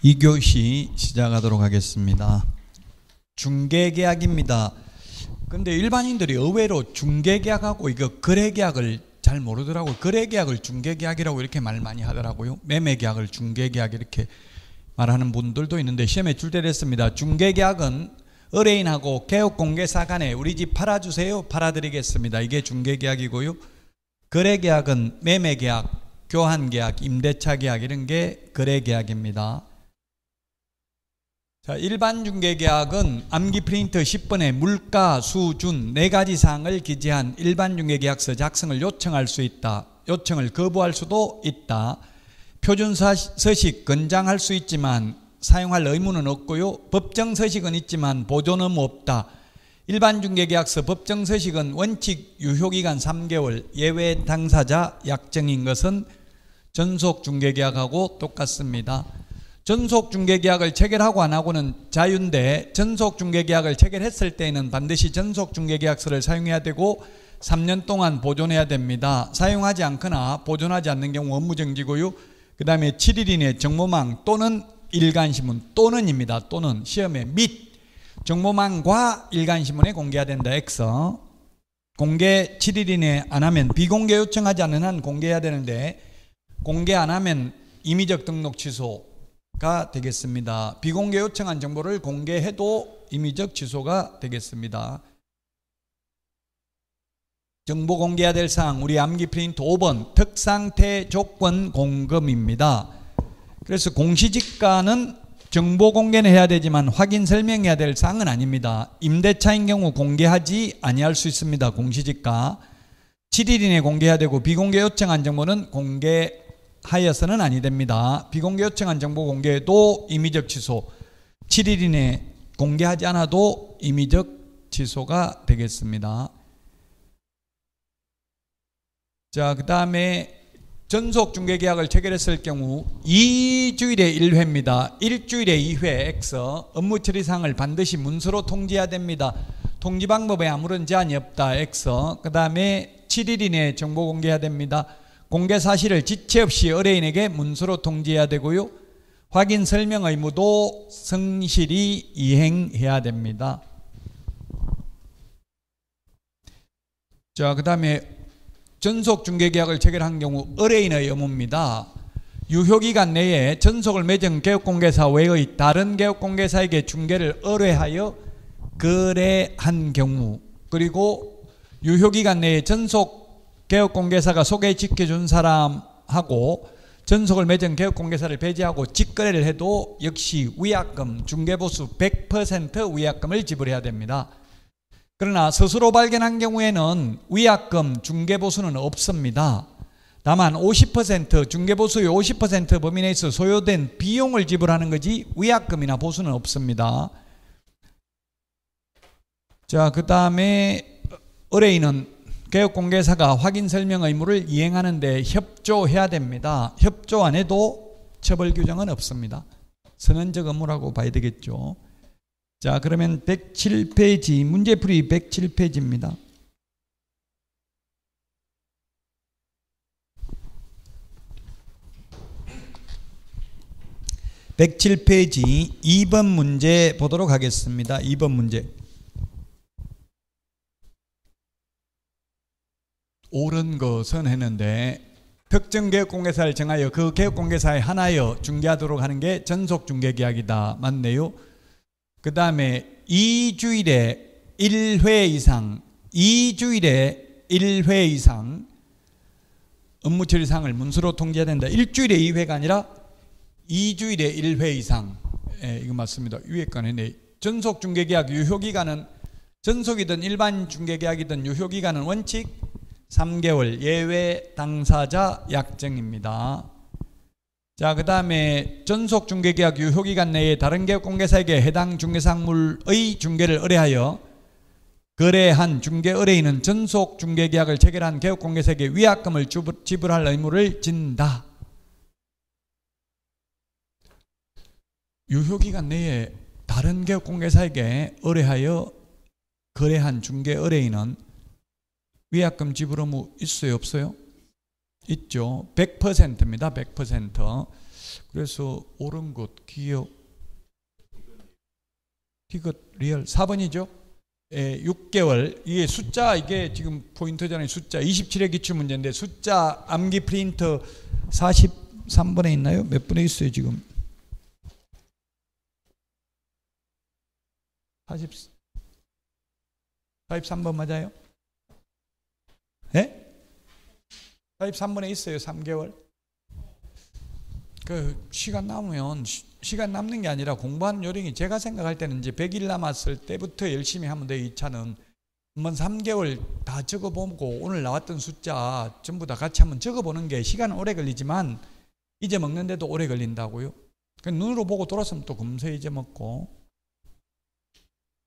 2교시 시작하도록 하겠습니다. 중개계약입니다. 근데 일반인들이 의외로 중개계약하고 이거 거래계약을 잘 모르더라고요. 거래계약을 중개계약이라고 이렇게 말 많이 하더라고요. 매매계약을 중개계약 이렇게 말하는 분들도 있는데 시험에 출제됐습니다. 중개계약은 의뢰인하고 개업공개사 간에 우리 집 팔아주세요, 팔아드리겠습니다. 이게 중개계약이고요. 거래계약은 매매계약, 교환계약, 임대차계약 이런 게 거래계약입니다. 자, 일반 중개계약은 암기 프린트 10번에 물가, 수준 4가지 사항을 기재한 일반 중개계약서 작성을 요청할 수 있다. 요청을 거부할 수도 있다. 표준 서식 건장할 수 있지만 사용할 의무는 없고요. 법정 서식은 있지만 보존 의무 없다. 일반 중개계약서 법정 서식은 원칙 유효기간 3개월, 예외 당사자 약정인 것은 전속 중개계약하고 똑같습니다. 전속 중개계약을 체결하고 안 하고는 자유인데 전속 중개계약을 체결했을 때에는 반드시 전속 중개계약서를 사용해야 되고 3년 동안 보존해야 됩니다. 사용하지 않거나 보존하지 않는 경우 업무정지고요. 그 다음에 7일 이내 정보망 또는 일간신문 또는입니다. 또는 시험에 및 정보망과 일간신문에 공개해야 된다. X. 공개 7일 이내 안 하면 비공개 요청하지 않는 한 공개해야 되는데 공개 안 하면 임의적 등록 취소가 되겠습니다. 비공개 요청한 정보를 공개해도 임의적 취소가 되겠습니다. 정보 공개해야 될 사항 우리 암기 프린트 5번 특상태 조건 공금입니다. 그래서 공시지가는 정보 공개는 해야 되지만 확인 설명해야 될 사항은 아닙니다. 임대차인 경우 공개하지 아니할 수 있습니다. 공시지가 7일 이내 공개해야 되고 비공개 요청한 정보는 공개하여서는 아니 됩니다. 비공개 요청한 정보 공개도 임의적 취소 7일 이내 공개하지 않아도 임의적 취소가 되겠습니다. 자, 그 다음에 전속 중개계약을 체결했을 경우 2주일에 1회입니다. 일주일에 2회 X 업무 처리사항을 반드시 문서로 통지해야 됩니다. 통지 방법에 아무런 제한이 없다. X 그 다음에 7일 이내에 정보 공개해야 됩니다. 공개 사실을 지체 없이 의뢰인에게 문서로 통지해야 되고요. 확인 설명 의무도 성실히 이행해야 됩니다. 자, 그 다음에 전속 중개계약을 체결한 경우 의뢰인의 의무입니다. 유효기간 내에 전속을 맺은 개업공개사 외의 다른 개업공개사에게 중개를 의뢰하여 거래한 경우 그리고 유효기간 내에 전속 개업공개사가 소개시켜준 사람하고 전속을 맺은 개업공개사를 배제하고 직거래를 해도 역시 위약금, 중개보수 100% 위약금을 지불해야 됩니다. 그러나 스스로 발견한 경우에는 위약금, 중개보수는 없습니다. 다만 50% 중개보수의 50% 범위 내에서 소요된 비용을 지불하는 거지 위약금이나 보수는 없습니다. 자, 그 다음에 의뢰인은 개업공개사가 확인 설명 의무를 이행하는 데 협조해야 됩니다. 협조 안 해도 처벌 규정은 없습니다. 선언적 의무라고 봐야 되겠죠. 자, 그러면 107페이지 문제풀이 107페이지입니다. (107페이지) 2번 문제 보도록 하겠습니다. 2번 문제. 옳은 것은 했는데 특정 개업공개사를 정하여 그 개업공개사에 한하여 중개하도록 하는 게 전속중개계약이다. 맞네요. 그 다음에 2주일에 1회 이상 2주일에 1회 이상 업무 처리사항을 문서로 통지해야 된다. 일주일에 2회가 아니라 2주일에 1회 이상. 이거 맞습니다. 위에 거네. 전속 중개계약 유효기간은 전속이든 일반 중개계약이든 유효기간은 원칙 3개월, 예외 당사자 약정입니다. 자, 그 다음에 전속 중개계약 유효기간 내에 다른 개업공개사에게 해당 중개사물의 중개를 의뢰하여 거래한 중개 의뢰인은 전속 중개계약을 체결한 개업공개사에게 위약금을 지불할 의무를 진다. 유효기간 내에 다른 개업공개사에게 의뢰하여 거래한 중개 의뢰인은 위약금 지불 의무 있어요, 없어요? 있죠. 100%입니다. 100%. 그래서 옳은 것, 기억, 티귿, 리얼 4번이죠. 6개월. 이게 숫자, 이게 지금 포인트잖아요. 숫자 27의 기출문제인데 숫자 암기 프린터 43번에 있나요? 몇 번에 있어요 지금? 43번 맞아요? 네? 43번에 있어요. 3개월. 그 시간 남으면 시간 남는 게 아니라 공부하는 요령이 제가 생각할 때는 이제 100일 남았을 때부터 열심히 하면 돼요. 2차는 한번 3개월 다 적어보고 오늘 나왔던 숫자 전부 다 같이 한번 적어보는 게 시간은 오래 걸리지만 잊어먹는데도 오래 걸린다고요. 눈으로 보고 돌았으면 또 금세 잊어먹고.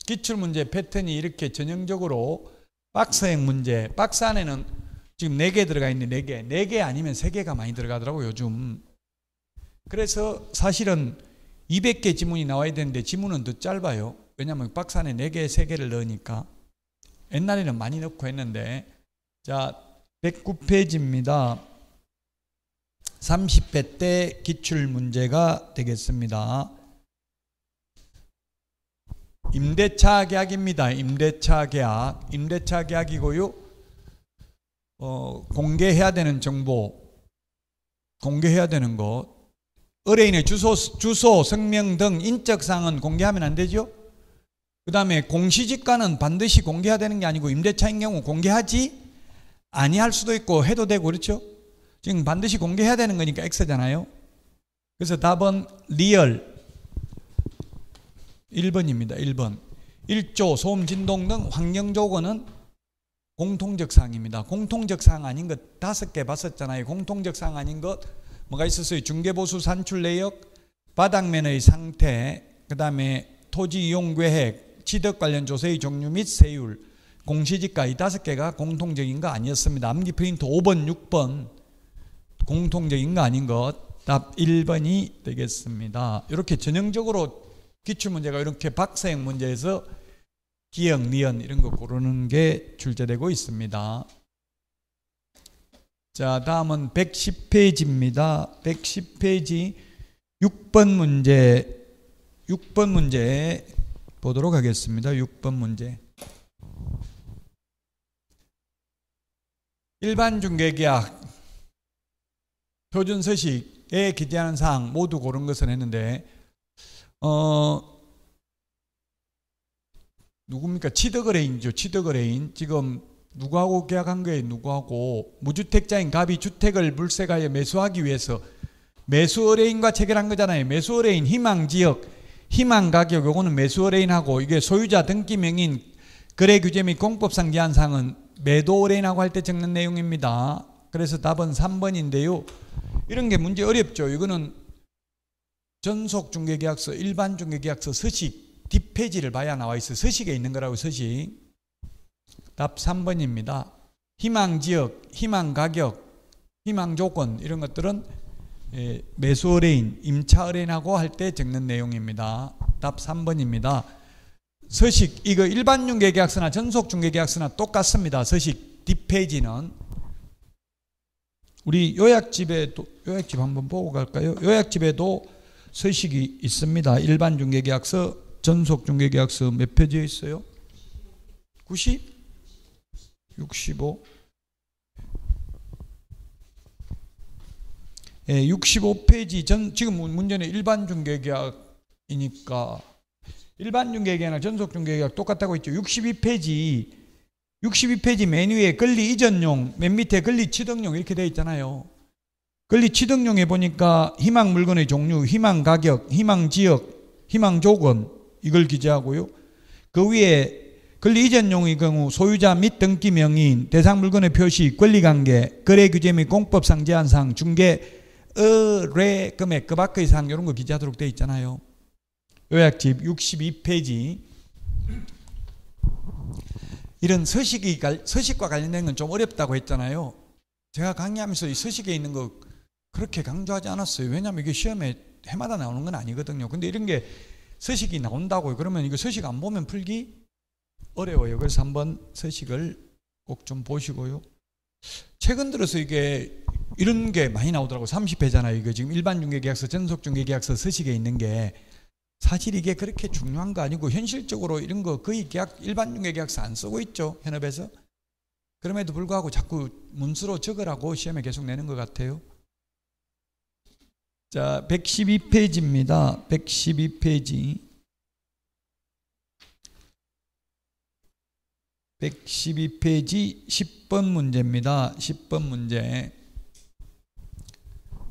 기출문제 패턴이 이렇게 전형적으로 박스형 문제, 박스 안에는 지금 4개 들어가 있는데 4개 아니면 3개가 많이 들어가더라고요 요즘. 그래서 사실은 200개 지문이 나와야 되는데 지문은 더 짧아요. 왜냐하면 박스 안에 4개, 3개를 넣으니까. 옛날에는 많이 넣고 했는데. 자, 109페이지입니다. 30회 때 기출문제가 되겠습니다. 임대차 계약입니다. 임대차 계약. 임대차 계약이고요. 공개해야 되는 정보, 공개해야 되는 것. 의뢰인의 주소, 성명 등 인적사항은 공개하면 안 되죠. 그 다음에 공시지가는 반드시 공개해야 되는 게 아니고 임대차인 경우 공개하지 아니할 수도 있고 해도 되고 그렇죠. 지금 반드시 공개해야 되는 거니까 X잖아요. 그래서 답은 리얼 1번입니다. 1번. 1조, 소음, 진동 등 환경조건은 공통적 사항입니다. 공통적 사항 아닌 것 5개 봤었잖아요. 공통적 사항 아닌 것 뭐가 있었어요? 중개보수 산출 내역, 바닥면의 상태, 그 다음에 토지 이용 계획, 취득 관련 조세의 종류 및 세율, 공시지가 이 5개가 공통적인 거 아니었습니다. 암기 프린트 5번, 6번 공통적인 거 아닌 것. 답 1번이 되겠습니다. 이렇게 전형적으로 기출문제가 이렇게 박스형 문제에서 기억, 니은 이런 거 고르는 게 출제되고 있습니다. 자, 다음은 110페이지입니다. 110페이지 6번 문제, 6번 문제 보도록 하겠습니다. 6번 문제. 일반 중개계약 표준서식에 기재하는 사항 모두 고른 것을 했는데 누굽니까? 취득의뢰인이죠. 취득의뢰인. 지금 누구하고 계약한 거예요? 누구하고? 무주택자인 갑이 주택을 물색하여 매수하기 위해서 매수의뢰인과 체결한 거잖아요. 매수의뢰인 희망지역, 희망가격 요거는 매수의뢰인하고 이게 소유자 등기명인 거래규제 및 공법상 제한사항은 매도의뢰인하고 할 때 적는 내용입니다. 그래서 답은 3번인데요. 이런 게 문제 어렵죠. 이거는 전속중개계약서, 일반중개계약서 서식 뒷페이지를 봐야 나와 있어요. 서식에 있는 거라고. 서식. 답 3번입니다. 희망지역, 희망가격, 희망조건 이런 것들은 매수의뢰인, 임차의뢰인하고 할 때 적는 내용입니다. 답 3번입니다. 서식, 이거 일반중개계약서나 전속중개계약서나 똑같습니다. 서식 뒷페이지는. 우리 요약집에도, 요약집 한번 보고 갈까요? 요약집에도 서식이 있습니다. 일반중개계약서, 전속중개계약서 몇 페이지에 있어요? 90? 65? 65페이지 지금 문제는 일반중개계약이니까 일반중개계약이나 전속중개계약 똑같다고 했죠. 62페이지 맨 위에 권리 이전용, 맨 밑에 권리 취득용 이렇게 되어 있잖아요. 권리 취득용에 보니까 희망 물건의 종류, 희망 가격, 희망 지역, 희망 조건 이걸 기재하고요. 그 위에 권리 이전용의 경우 소유자 및 등기 명의인, 대상 물건의 표시, 권리관계, 거래규제 및 공법상 제한사항, 중개, 의뢰 금액 그 밖의 사항 이런 거 기재하도록 되어 있잖아요. 요약집 62페이지. 이런 서식과 관련된 건 좀 어렵다고 했잖아요. 제가 강의하면서 이 서식에 있는 거 그렇게 강조하지 않았어요. 왜냐하면 이게 시험에 해마다 나오는 건 아니거든요. 근데 이런 게 서식이 나온다고요. 그러면 이거 서식 안 보면 풀기 어려워요. 그래서 한번 서식을 꼭 좀 보시고요. 최근 들어서 이게 이런 게 많이 나오더라고. 30회잖아요. 이거 지금 일반 중개계약서, 전속 중개계약서 서식에 있는 게 사실 이게 그렇게 중요한 거 아니고 현실적으로 이런 거 거의 일반 중개계약서 안 쓰고 있죠. 현업에서. 그럼에도 불구하고 자꾸 문수로 적으라고 시험에 계속 내는 것 같아요. 자, 112페이지입니다. 112페이지. 112페이지 10번 문제입니다. 10번 문제.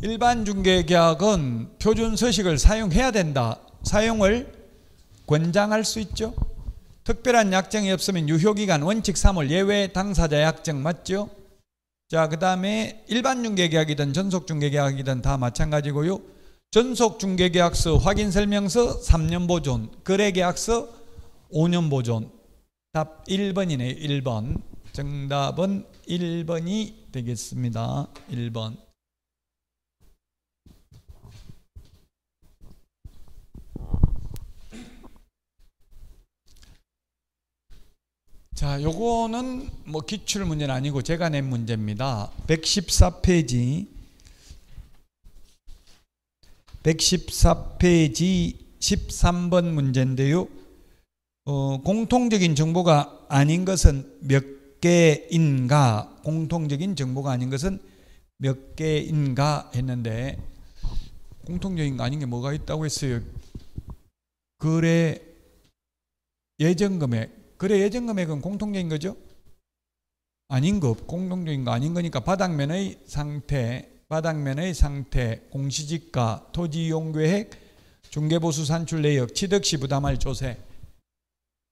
일반 중개계약은 표준 서식을 사용해야 된다. 사용을 권장할 수 있죠. 특별한 약정이 없으면 유효기간 원칙 3월, 예외 당사자 약정 맞죠? 자, 그 다음에 일반 중개계약이든 전속 중개계약이든 다 마찬가지고요. 전속 중개계약서 확인설명서 3년 보존, 거래계약서 5년 보존. 답 1번이네요. 1번. 정답은 1번이 되겠습니다. 1번. 자, 요거는 뭐 기출 문제는 아니고 제가 낸 문제입니다. 114페이지 13번 문제인데요. 공통적인 정보가 아닌 것은 몇 개인가? 공통적인 정보가 아닌 것은 몇 개인가 했는데, 공통적인 거 아닌 게 뭐가 있다고 했어요? 거래 예정금액. 거래 예정금액은 공통적인 거죠? 아닌 거, 공통적인 거 아닌 거니까 바닥면의 상태, 공시지가, 토지 이용 계획, 중개보수 산출 내역, 취득시 부담할 조세.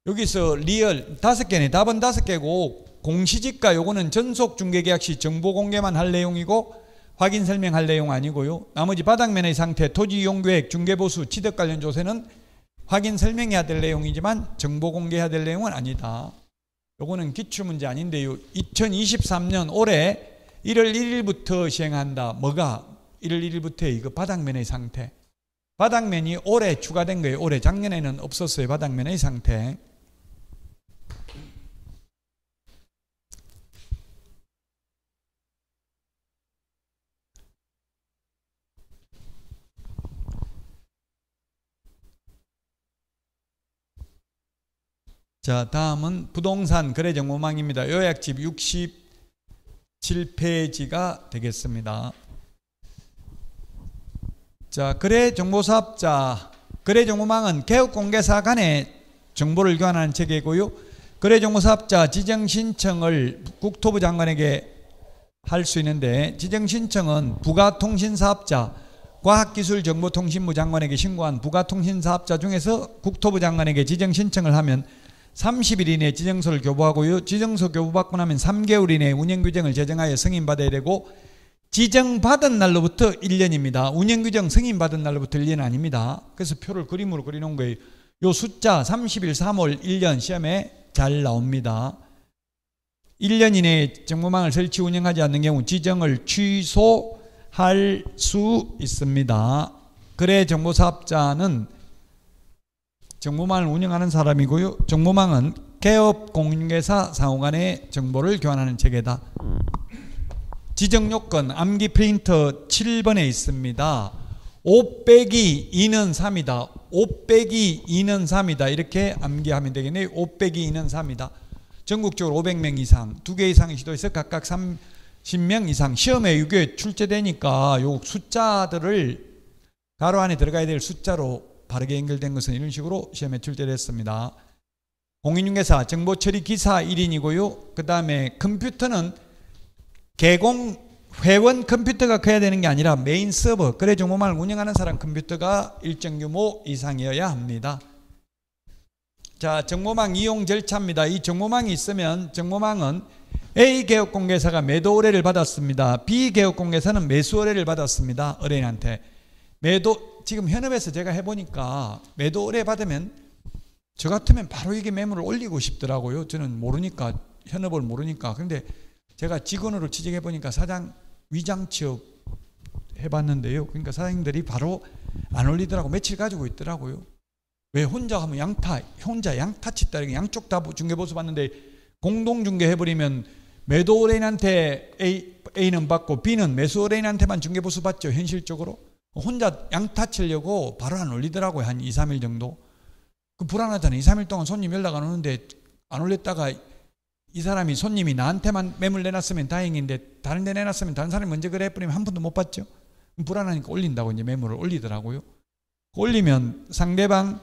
여기서 리얼 5개네. 답은 5개고, 공시지가 요거는 전속 중개계약 시 정보 공개만 할 내용이고 확인 설명할 내용 아니고요. 나머지 바닥면의 상태, 토지 이용 계획, 중개보수, 취득 관련 조세는 확인 설명해야 될 내용이지만 정보 공개해야 될 내용은 아니다. 요거는 기출문제 아닌데요. 2023년 올해 1월 1일부터 시행한다. 뭐가? 1월 1일부터 이거 바닥면의 상태. 바닥면이 올해 추가된 거예요. 올해. 작년에는 없었어요. 바닥면의 상태. 자, 다음은 부동산 거래정보망입니다. 요약집 67페이지가 되겠습니다. 자, 거래정보사업자, 거래정보망은 개업공개사 간의 정보를 교환하는 체계고요. 거래정보사업자 지정신청을 국토부 장관에게 할 수 있는데, 지정신청은 부가통신사업자, 과학기술정보통신부 장관에게 신고한 부가통신사업자 중에서 국토부 장관에게 지정신청을 하면 30일 이내에 지정서를 교부하고요. 지정서 교부받고 나면 3개월 이내에 운영규정을 제정하여 승인받아야 되고, 지정받은 날로부터 1년입니다. 운영규정 승인받은 날로부터 1년 아닙니다. 그래서 표를 그림으로 그려놓은 거예요. 요 숫자 30일, 3월, 1년 시험에 잘 나옵니다. 1년 이내에 정보망을 설치 운영하지 않는 경우 지정을 취소할 수 있습니다. 거래정보사업자는 정보망을 운영하는 사람이고요. 정보망은 개업공개사 상호간의 정보를 교환하는 체계다. 지정요건 암기 프린터 7번에 있습니다. 5 빼기 2는 3이다. 5 빼기 2는 3이다. 이렇게 암기하면 되겠네요. 5 빼기 2는 3이다. 전국적으로 500명 이상, 2개 이상의 시도에서 각각 30명 이상. 시험에 이게 출제되니까 요 숫자들을 가로 안에 들어가야 될 숫자로 바르게 연결된 것은 이런 식으로 시험에 출제됐습니다. 공인중개사 정보처리 기사 1인이고요. 그 다음에 컴퓨터는 회원 컴퓨터가 커야 되는 게 아니라 메인 서버, 거래정보망을 운영하는 사람 컴퓨터가 일정 규모 이상이어야 합니다. 자, 정보망 이용 절차입니다. 이 정보망이 있으면 정보망은 A 개업공개사가 매도 의뢰를 받았습니다. B 개업공개사는 매수 의뢰를 받았습니다. 의뢰인한테. 지금 현업에서 제가 해보니까 매도 의뢰 받으면 저 같으면 바로 이게 매물을 올리고 싶더라고요. 저는 모르니까, 현업을 모르니까. 그런데 제가 직원으로 취직해보니까 사장 위장 취업 해봤는데요. 그러니까 사장님들이 바로 안 올리더라고. 며칠 가지고 있더라고요. 왜 혼자 하면 혼자 양타 치다, 양쪽 다 중개보수 받는데 공동 중개 해버리면 매도 의뢰인한테 A는 받고 B는 매수 의뢰인한테만 중개보수 받죠. 현실적으로. 혼자 양타 치려고 바로 안 올리더라고요. 한 2, 3일 정도. 그 불안하잖아요. 2, 3일 동안 손님 연락 안 오는데 안 올렸다가 이 사람이 손님이 나한테만 매물 내놨으면 다행인데 다른 데 내놨으면 다른 사람이 먼저 거래해버리면 한 푼도 못 받죠. 불안하니까 올린다고 이제 매물을 올리더라고요. 올리면 상대방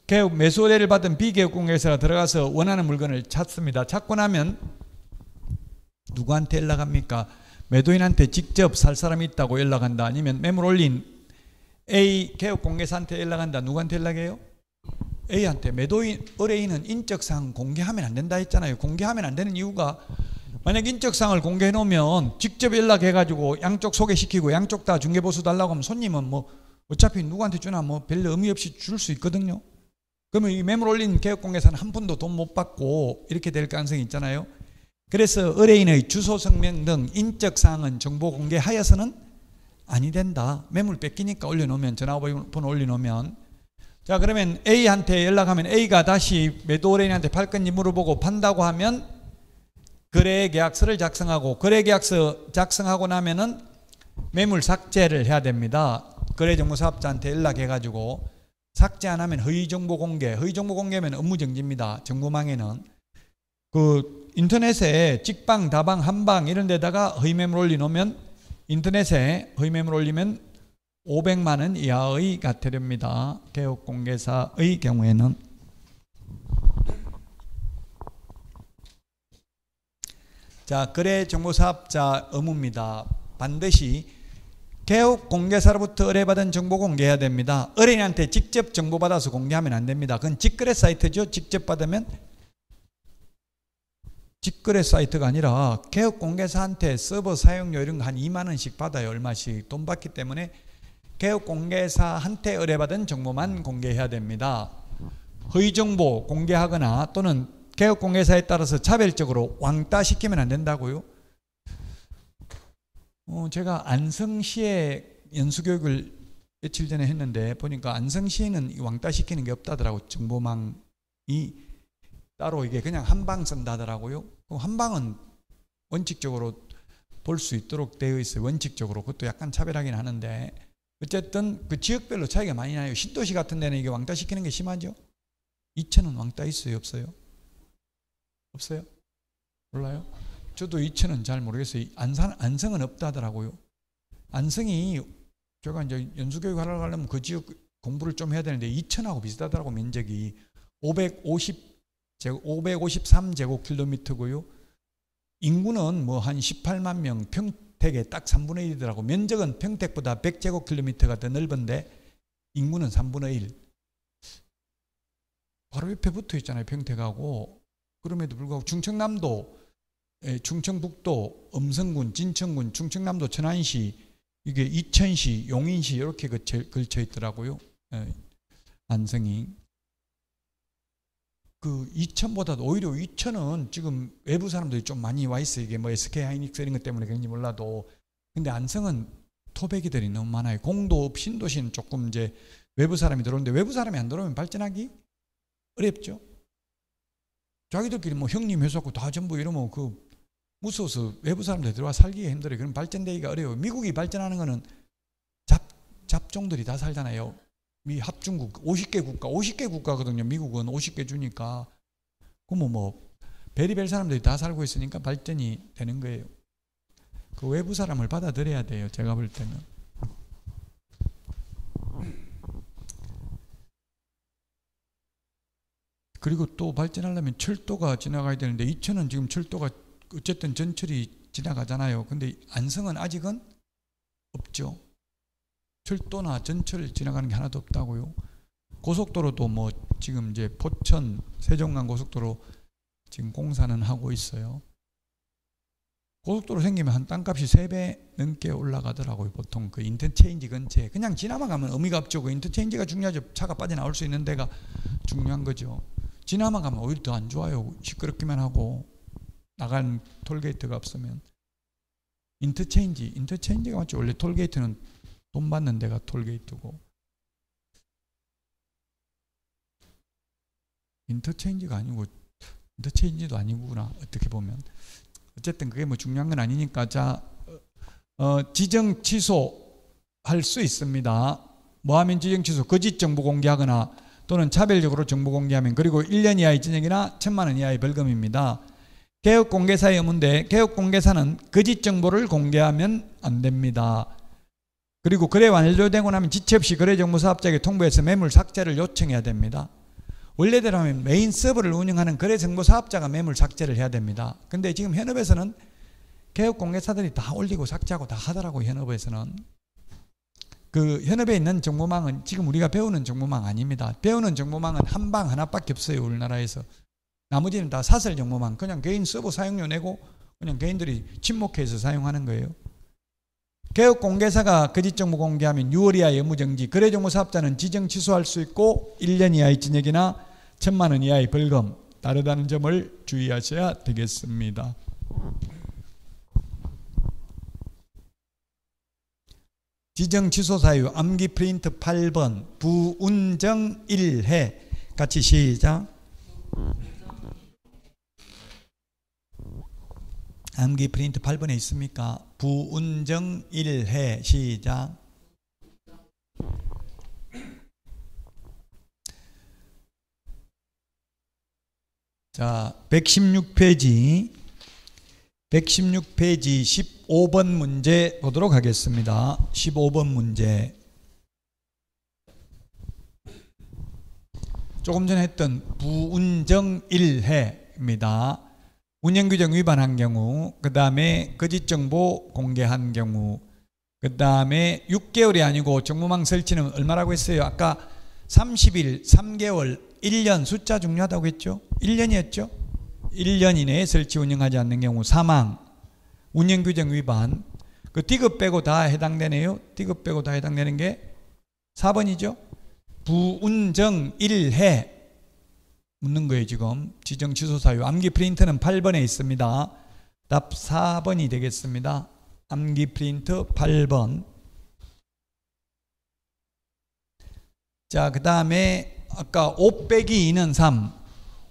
개업 매수 의뢰를 받은 비개업공개사가 들어가서 원하는 물건을 찾습니다. 찾고 나면 누구한테 연락합니까? 매도인한테 직접 살 사람이 있다고 연락한다. 아니면 매물 올린 A 개업공개사한테 연락한다. 누구한테 연락해요? A한테. 매도인 의뢰인은 인적사항 공개하면 안 된다 했잖아요. 공개하면 안 되는 이유가 만약 인적사항을 공개해 놓으면 직접 연락해가지고 양쪽 소개시키고 양쪽 다 중개보수 달라고 하면 손님은 뭐 어차피 누구한테 주나 뭐 별로 의미 없이 줄 수 있거든요. 그러면 이 매물 올린 개업공개사는 한 푼도 돈 못 받고 이렇게 될 가능성이 있잖아요. 그래서 의뢰인의 주소, 성명 등 인적사항은 정보 공개하여서는 아니 된다. 매물 뺏기니까 올려놓으면 전화번호 올려놓으면 자 그러면 A한테 연락하면 A가 다시 매도 의뢰인한테 팔 건지 물어보고 판다고 하면 거래계약서를 작성하고 거래계약서 작성하고 나면은 매물 삭제를 해야 됩니다. 거래정보사업자한테 연락해가지고 삭제 안 하면 허위정보 공개, 허위정보 공개면 업무정지입니다. 정보망에는 그 인터넷에 찍방, 다방, 한방 이런 데다가 허위매물 올려놓으면 인터넷에 허위매물 올리면 500만 원 이하의 과태료입니다. 개업공개사의 경우에는. 자, 거래정보사업자 의무입니다. 반드시 개업공개사로부터 의뢰받은 정보 공개해야 됩니다. 의뢰인한테 직접 정보받아서 공개하면 안 됩니다. 그건 직거래 사이트죠. 직접 받으면 직거래 사이트가 아니라 개업공개사한테 서버 사용료 이런 거 한 2만 원씩 받아요. 얼마씩 돈 받기 때문에 개업공개사한테 의뢰받은 정보만 공개해야 됩니다. 허위정보 공개하거나 또는 개업공개사에 따라서 차별적으로 왕따시키면 안 된다고요. 제가 안성시에 연수교육을 며칠 전에 했는데 보니까 안성시에는 왕따시키는 게 없다더라고요. 정보망이 따로 이게 그냥 한방 쓴다더라고요. 한방은 원칙적으로 볼 수 있도록 되어 있어요. 원칙적으로. 그것도 약간 차별하긴 하는데 어쨌든 그 지역별로 차이가 많이 나요. 신도시 같은 데는 이게 왕따시키는 게 심하죠. 이천은 왕따 있어요? 없어요? 없어요? 몰라요? 저도 이천은 잘 모르겠어요. 안성은 없다더라고요. 안성이 제가 이제 연수교육 하러 가려면 그 지역 공부를 좀 해야 되는데 이천하고 비슷하더라고. 면적이 553제곱킬로미터고요. 인구는 뭐 한 18만 명, 평택의 딱 3분의 1이더라고. 면적은 평택보다 100제곱킬로미터가 더 넓은데 인구는 3분의 1. 바로 옆에 붙어 있잖아요. 평택하고. 그럼에도 불구하고 충청남도, 충청북도, 음성군, 진천군, 충청남도 천안시, 이게 이천시, 용인시 이렇게 걸쳐 있더라고요. 안성이. 그 이천보다도 오히려 이천은 지금 외부 사람들이 좀 많이 와 있어요. 이게 뭐 SK 하이닉스 이런 것 때문에 그런지 몰라도. 근데 안성은 토백이들이 너무 많아요. 공도, 신도시는 조금 이제 외부 사람이 들어오는데 외부 사람이 안 들어오면 발전하기 어렵죠. 자기들끼리 뭐 형님 해서고 다 전부 이러면 그 무서워서 외부 사람들 들어와 살기가 힘들어요. 그럼 발전되기가 어려워요. 미국이 발전하는 거는 잡종들이 다 살잖아요. 미 합중국 50개 국가거든요. 미국은 50개 주니까. 그러면 뭐 베리벨 사람들이 다 살고 있으니까 발전이 되는 거예요. 그 외부 사람을 받아들여야 돼요. 제가 볼 때는. 그리고 또 발전하려면 철도가 지나가야 되는데 이천은 지금 철도가 어쨌든 전철이 지나가잖아요. 근데 안성은 아직은 없죠. 철도나 전철 지나가는 게 하나도 없다고요. 고속도로도 뭐 지금 이제 포천 세종간 고속도로 지금 공사는 하고 있어요. 고속도로 생기면 한 땅값이 3배 넘게 올라가더라고요. 보통 그 인터체인지 근처에 그냥 지나만 가면 의미가 없죠. 그 인터체인지가 중요하죠. 차가 빠져나올 수 있는 데가 중요한 거죠. 지나만 가면 오히려 더 안 좋아요. 시끄럽기만 하고 나간 톨게이트가 없으면. 인터체인지가 맞죠. 원래 톨게이트는 돈 받는 데가 톨게이트고. 인터체인지가 아니고 인터체인지도 아니구나. 어떻게 보면. 어쨌든 그게 뭐 중요한 건 아니니까. 자, 지정 취소할 수 있습니다. 뭐 하면 지정 취소? 거짓 정보 공개하거나 또는 차별적으로 정보 공개하면. 그리고 1년 이하의 징역이나 1,000만 원 이하의 벌금입니다. 개업공개사의 의무인데 개업공개사는 거짓 정보를 공개하면 안 됩니다. 그리고 거래 완료되고 나면 지체 없이 거래정보사업자에게 통보해서 매물 삭제를 요청해야 됩니다. 원래대로 하면 메인 서버를 운영하는 거래정보사업자가 매물 삭제를 해야 됩니다. 근데 지금 현업에서는 개업공개사들이 다 올리고 삭제하고 다 하더라고요. 현업에서는. 그 현업에 있는 정보망은 지금 우리가 배우는 정보망 아닙니다. 배우는 정보망은 한 방 하나밖에 없어요. 우리나라에서. 나머지는 다 사설 정보망, 그냥 개인 서버 사용료 내고 그냥 개인들이 침묵해서 사용하는 거예요. 개업공개사가 거짓 정보 공개하면 6월 이하의 의무정지, 거래정보사업자는 지정 취소할 수 있고 1년 이하의 징역이나 1,000만 원 이하의 벌금, 다르다는 점을 주의하셔야 되겠습니다. 지정 취소 사유 암기 프린트 8번 부운정 1회 같이 시작. 암기 프린트 8번에 있습니까? 부운정 1회 시작. 자, 116페이지 15번 문제 보도록 하겠습니다. 15번 문제. 조금 전에 했던 부운정 1회입니다. 운영규정 위반한 경우, 그 다음에 거짓정보 공개한 경우, 그 다음에 6개월이 아니고 정보망 설치는 얼마라고 했어요? 아까 30일, 3개월, 1년 숫자 중요하다고 했죠? 1년이었죠? 1년 이내에 설치 운영하지 않는 경우 사망, 운영규정 위반. 그 디귿 빼고 다 해당되네요. 디귿 빼고 다 해당되는 게 4번이죠? 부운정 1회 묻는 거예요. 지금 지정 취소 사유. 암기 프린트는 8번에 있습니다. 답 4번이 되겠습니다. 암기 프린트 8번. 자, 그 다음에 아까 5 빼기 2는 3,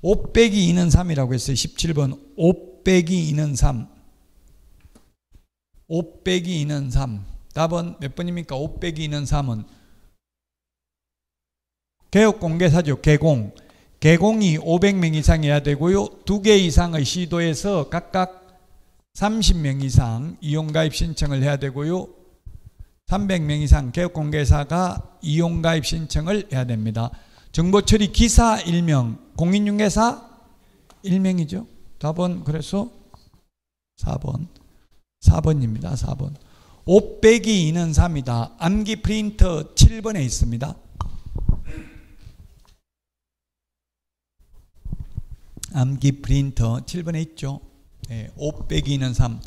5 빼기 2는 3이라고 했어요. 17번 5 빼기 2는 3, 5 빼기 2는 3. 답은 몇 번입니까? 5 빼기 2는 3은 개업공개사죠. 개공이 500명 이상이어야 되고요. 2개 이상의 시도에서 각각 30명 이상 이용가입 신청을 해야 되고요. 300명 이상 개업공개사가 이용가입 신청을 해야 됩니다. 정보처리 기사 1명, 공인중개사 1명이죠. 답은 그래서 4번입니다. 4번. 5 빼기 2는 3이다. 암기 프린터 7번에 있습니다. 암기 프린터 7번에 있죠. 네, 5 빼기 2는 3.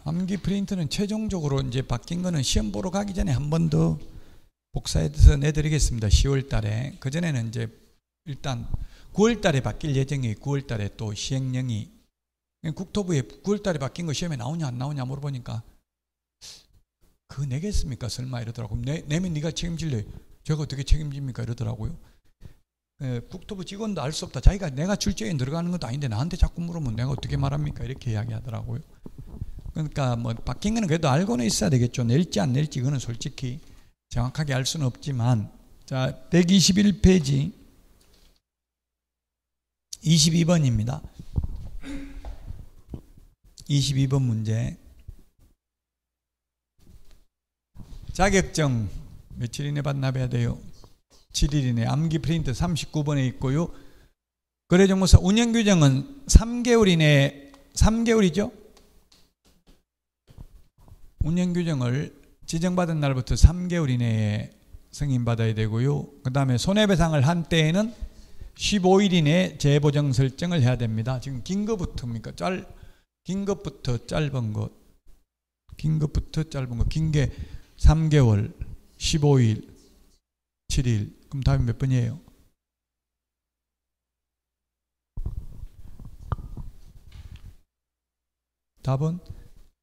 암기 프린터는 최종적으로 이제 바뀐 거는 시험 보러 가기 전에 한 번 더 복사해서 내드리겠습니다. 10월 달에. 그전에는 이제 일단 9월 달에 바뀔 예정이에요. 9월 달에 또 시행령이. 국토부에 9월 달에 바뀐 거 시험에 나오냐 안 나오냐 물어보니까 그거 내겠습니까? 설마 이러더라고요. 내면 네가 책임질래. 제가 어떻게 책임집니까? 이러더라고요. 국토부 직원도 알 수 없다. 자기가 내가 출제에 들어가는 것도 아닌데 나한테 자꾸 물으면 내가 어떻게 말합니까? 이렇게 이야기하더라고요. 그러니까 뭐 바뀐 거는 그래도 알고는 있어야 되겠죠. 낼지 안 낼지 그거는 솔직히 정확하게 알 수는 없지만. 자, 121페이지 22번입니다. 22번 문제. 자격증 며칠 이내 반납해야 돼요? 7일 이내. 암기 프린트 39번에 있고요. 거래정보사 운영규정은 3개월 이내. 3개월이죠? 운영규정을 지정받은 날부터 3개월 이내에 승인받아야 되고요. 그 다음에 손해배상을 한 때에는 15일 이내에 재보정 설정을 해야 됩니다. 지금 긴 거부터입니까? 긴 것부터 짧은 것. 긴 것부터 짧은 것. 긴 게 3개월, 15일, 7일. 그럼 답이 몇 번이에요? 답은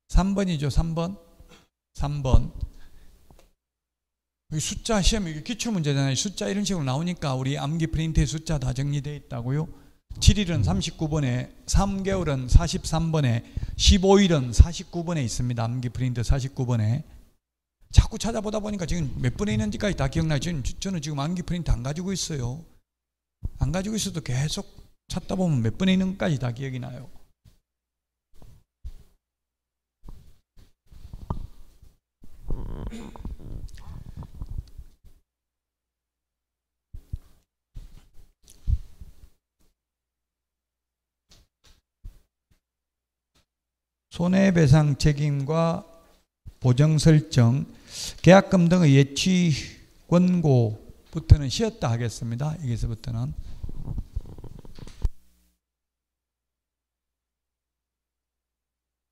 3번이죠. 3번. 숫자 시험 이게 기출 문제잖아요. 숫자 이런 식으로 나오니까 우리 암기 프린트의 숫자 다 정리되어 있다고요. 7일은 39번에, 3개월은 43번에, 15일은 49번에 있습니다. 암기 프린트 49번에. 자꾸 찾아보다 보니까 지금 몇 번에 있는지까지 다 기억나요. 저는 지금 암기 프린트 안 가지고 있어요. 안 가지고 있어도 계속 찾다 보면 몇 번에 있는지까지 다 기억이 나요. 손해배상 책임과 보정 설정, 계약금 등의 예치 권고부터는 쉬었다 하겠습니다. 여기서부터는.